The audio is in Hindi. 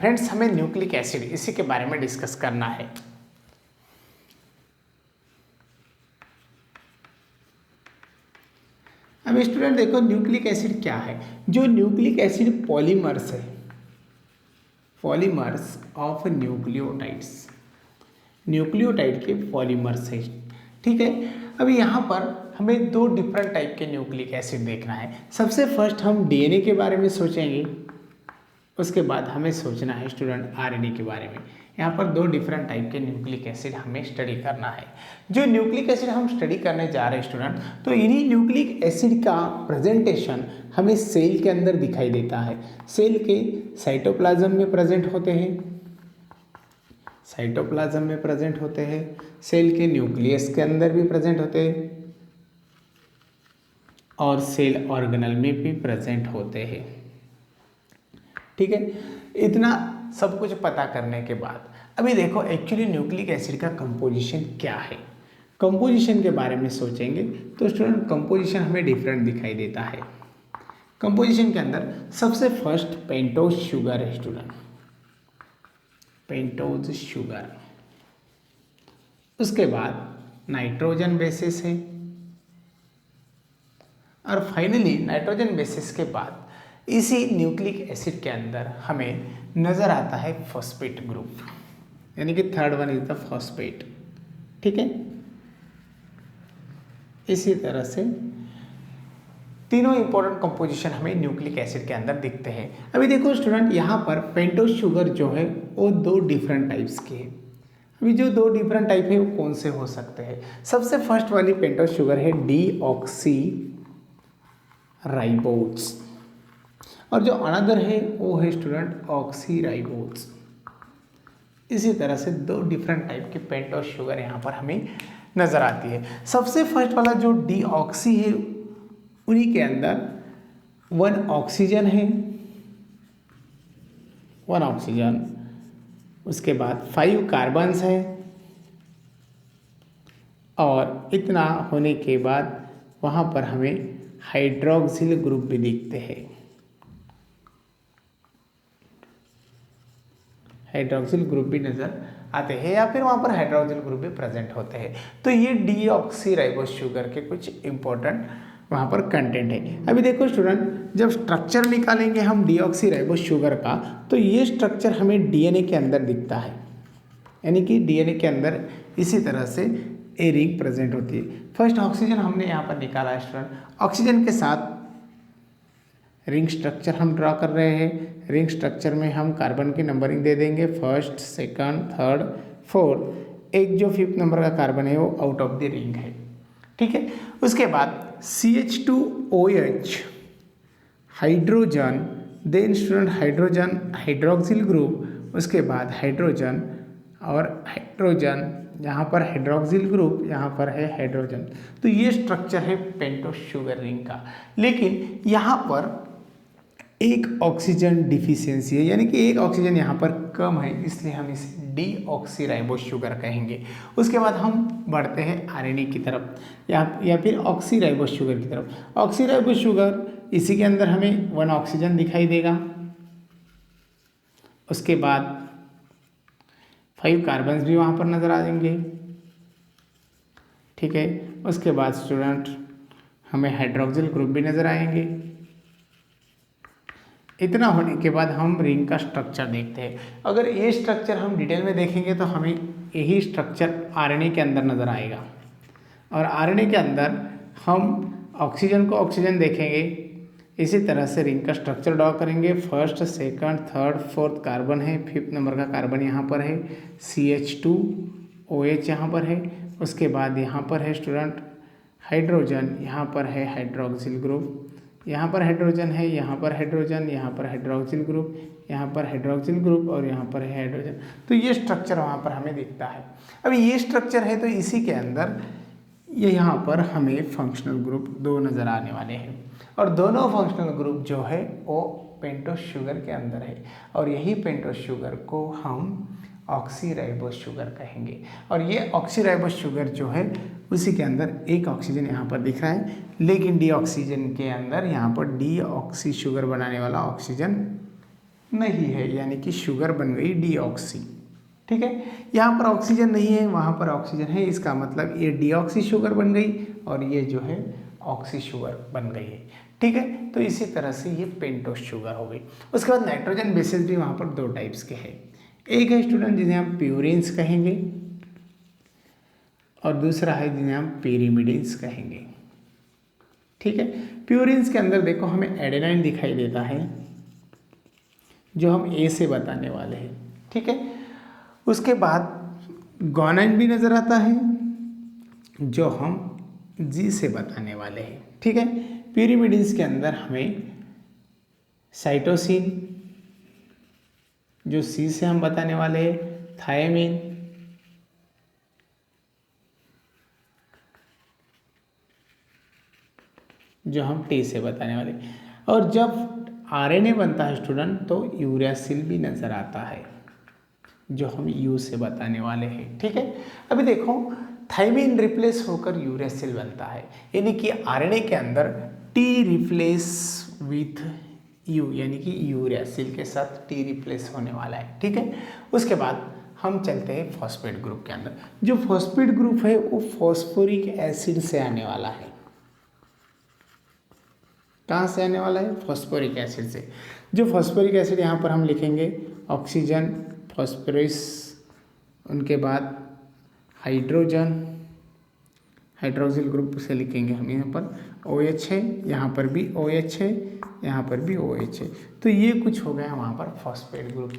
फ्रेंड्स हमें न्यूक्लिक एसिड इसी के बारे में डिस्कस करना है। अब स्टूडेंट देखो न्यूक्लिक एसिड क्या है। जो न्यूक्लिक एसिड पॉलीमर्स है, पॉलीमर्स ऑफ न्यूक्लियोटाइड्स, न्यूक्लियोटाइड के पॉलीमर्स है। ठीक है, अब यहाँ पर हमें दो डिफरेंट टाइप के न्यूक्लिक एसिड देखना है। सबसे फर्स्ट हम डीएनए के बारे में सोचेंगे, उसके बाद हमें सोचना है स्टूडेंट आरएनए के बारे में। यहाँ पर दो डिफरेंट टाइप के न्यूक्लिक एसिड हमें स्टडी करना है। जो न्यूक्लिक एसिड हम स्टडी करने जा रहे हैं स्टूडेंट, तो इन्हीं न्यूक्लिक एसिड का प्रेजेंटेशन हमें सेल के अंदर दिखाई देता है। सेल के साइटोप्लाज्म में प्रेजेंट होते हैं, साइटोप्लाज्म में प्रेजेंट होते हैं, सेल के न्यूक्लियस के अंदर भी प्रेजेंट होते हैं और सेल ऑर्गेनल में भी प्रेजेंट होते हैं। ठीक है, इतना सब कुछ पता करने के बाद अभी देखो एक्चुअली न्यूक्लिक एसिड का कंपोजिशन क्या है। कंपोजिशन के बारे में सोचेंगे तो स्टूडेंट कंपोजिशन हमें डिफरेंट दिखाई देता है। कंपोजिशन के अंदर सबसे फर्स्ट पेंटोज शुगर है स्टूडेंट, पेंटोज शुगर। उसके बाद नाइट्रोजन बेसिस है और फाइनली नाइट्रोजन बेसिस के बाद इसी न्यूक्लिक एसिड के अंदर हमें नज़र आता है फॉस्फेट ग्रुप, यानी कि third one is the phosphate. ठीक है, इसी तरह से तीनों इंपॉर्टेंट कंपोजिशन हमें न्यूक्लिक एसिड के अंदर दिखते हैं। अभी देखो स्टूडेंट यहाँ पर पेंटोज शुगर जो है वो दो डिफरेंट टाइप्स के हैं। अभी जो दो डिफरेंट टाइप है वो कौन से हो सकते हैं। सबसे फर्स्ट वाली पेंटोज शुगर है डीऑक्सी राइबोज और जो अनदर है वो है स्टूडेंट ऑक्सी राइबोज। इसी तरह से दो डिफरेंट टाइप के पेंटोज शुगर यहाँ पर हमें नज़र आती है। सबसे फर्स्ट वाला जो डीऑक्सी है उन्हीं के अंदर वन ऑक्सीजन है, वन ऑक्सीजन, उसके बाद 5 कार्बन्स है और इतना होने के बाद वहाँ पर हमें हाइड्रोक्सिल ग्रुप भी दिखते हैं, हाइड्रोक्सिल ग्रुप भी नज़र आते हैं या फिर वहाँ पर हाइड्रोक्सिल ग्रुप भी प्रेजेंट होते हैं। तो ये डीऑक्सी राइबोज शुगर के कुछ इंपॉर्टेंट वहाँ पर कंटेंट है। अभी देखो स्टूडेंट जब स्ट्रक्चर निकालेंगे हम डीऑक्सी राइबोज शुगर का, तो ये स्ट्रक्चर हमें डीएनए के अंदर दिखता है, यानी कि डीएनए के अंदर इसी तरह से ए रिंग प्रेजेंट होती है। फर्स्ट ऑक्सीजन हमने यहाँ पर निकाला है स्टूडेंट, ऑक्सीजन के साथ रिंग स्ट्रक्चर हम ड्रा कर रहे हैं। रिंग स्ट्रक्चर में हम कार्बन की नंबरिंग दे देंगे, फर्स्ट, सेकंड, थर्ड, फोर्थ। एक जो 5th नंबर का कार्बन है वो आउट ऑफ द रिंग है। ठीक है, उसके बाद CH2OH hydrogen, then student hydrogen hydroxyl group, उसके बाद हाइड्रोजन और हाइड्रोजन, यहाँ पर हाइड्रोक्सिल ग्रुप, यहाँ पर है हाइड्रोजन। तो ये स्ट्रक्चर है पेंटोज शुगर रिंग का। लेकिन यहाँ पर एक ऑक्सीजन डिफिशियंसी है, यानी कि एक ऑक्सीजन यहाँ पर कम है, इसलिए हम इसे डीऑक्सी राइबोज शुगर कहेंगे। उसके बाद हम बढ़ते हैं आरएनए की तरफ या फिर ऑक्सी राइबोज शुगर की तरफ। ऑक्सी राइबोज शुगर इसी के अंदर हमें 1 ऑक्सीजन दिखाई देगा, उसके बाद 5 कार्बन्स भी वहाँ पर नज़र आ जाएंगे। ठीक है, उसके बाद स्टूडेंट हमें हाइड्रोक्सिल ग्रुप भी नज़र आएंगे। इतना होने के बाद हम रिंग का स्ट्रक्चर देखते हैं। अगर ये स्ट्रक्चर हम डिटेल में देखेंगे तो हमें यही स्ट्रक्चर आरएनए के अंदर नज़र आएगा और आरएनए के अंदर हम ऑक्सीजन को ऑक्सीजन देखेंगे। इसी तरह से रिंग का स्ट्रक्चर ड्रॉ करेंगे। First, second, third, fourth carbon है, 5th नंबर का कार्बन यहाँ पर है, CH2OH यहाँ पर है। उसके बाद यहाँ पर है स्टूडेंट हाइड्रोजन, यहाँ पर है हाइड्रोक्सिल ग्रुप, यहाँ पर हाइड्रोजन है, यहाँ पर हाइड्रोजन, यहाँ पर हाइड्रोक्सिल ग्रुप, यहाँ पर हाइड्रोक्सिल ग्रुप और यहाँ पर है हाइड्रोजन। तो ये स्ट्रक्चर वहाँ पर हमें दिखता है। अभी ये स्ट्रक्चर है तो इसी के अंदर ये यहाँ पर हमें फंक्शनल ग्रुप 2 नज़र आने वाले हैं और दोनों फंक्शनल ग्रुप जो है वो पेंटोज शुगर के अंदर है और यही पेंटोज शुगर को हम ऑक्सी राइबोज शुगर कहेंगे। और ये ऑक्सी राइबोज शुगर जो है उसी के अंदर एक ऑक्सीजन यहाँ पर दिख रहा है, लेकिन डी ऑक्सीजन के अंदर यहाँ पर डी ऑक्सी शुगर बनाने वाला ऑक्सीजन नहीं है, यानी कि शुगर बन गई डीऑक्सी। ठीक है, यहाँ पर ऑक्सीजन नहीं है, वहाँ पर ऑक्सीजन है, इसका मतलब ये डीऑक्सी शुगर बन गई और ये जो है ऑक्सी शुगर बन गई है। ठीक है, तो इसी तरह से ये पेंटोस शुगर हो गई। उसके बाद नाइट्रोजन बेसिस भी वहाँ पर दो टाइप्स के हैं। एक है स्टूडेंट जिन्हें हम प्यूरिन्स कहेंगे और दूसरा है जिन्हें हम पिरिमिडिन्स कहेंगे। ठीक है, प्यूरिन्स के अंदर देखो हमें एडेनाइन दिखाई देता है जो हम ए से बताने वाले हैं। ठीक है, उसके बाद गोनाइन भी नज़र आता है जो हम जी से बताने वाले हैं। ठीक है, पिरिमिडिन्स के अंदर हमें साइटोसिन जो सी से हम बताने वाले हैं, थायमिन, जो हम टी से बताने वाले, और जब आरएनए बनता है स्टूडेंट तो यूरासिल भी नज़र आता है जो हम यू से बताने वाले हैं। ठीक है, अभी देखो थायमिन रिप्लेस होकर यूरासिल बनता है, यानी कि आरएनए के अंदर टी रिप्लेस विथ यू, यानी कि यूरासिल के साथ टी रिप्लेस होने वाला है। ठीक है, उसके बाद हम चलते हैं फॉस्फेट ग्रुप के अंदर। जो फॉस्फेट ग्रुप है वो फॉस्फोरिक एसिड से आने वाला है। कहाँ से आने वाला है? फॉस्फोरिक एसिड से। जो फॉस्फोरिक एसिड यहाँ पर हम लिखेंगे ऑक्सीजन, फॉस्फोरस, उनके बाद हाइड्रोजन, हाइड्रोक्सिल ग्रुप से लिखेंगे हम यहाँ पर OH है, यहाँ पर भी OH है, यहाँ पर भी OH है। तो ये कुछ हो गया वहाँ पर फॉस्फेट ग्रुप।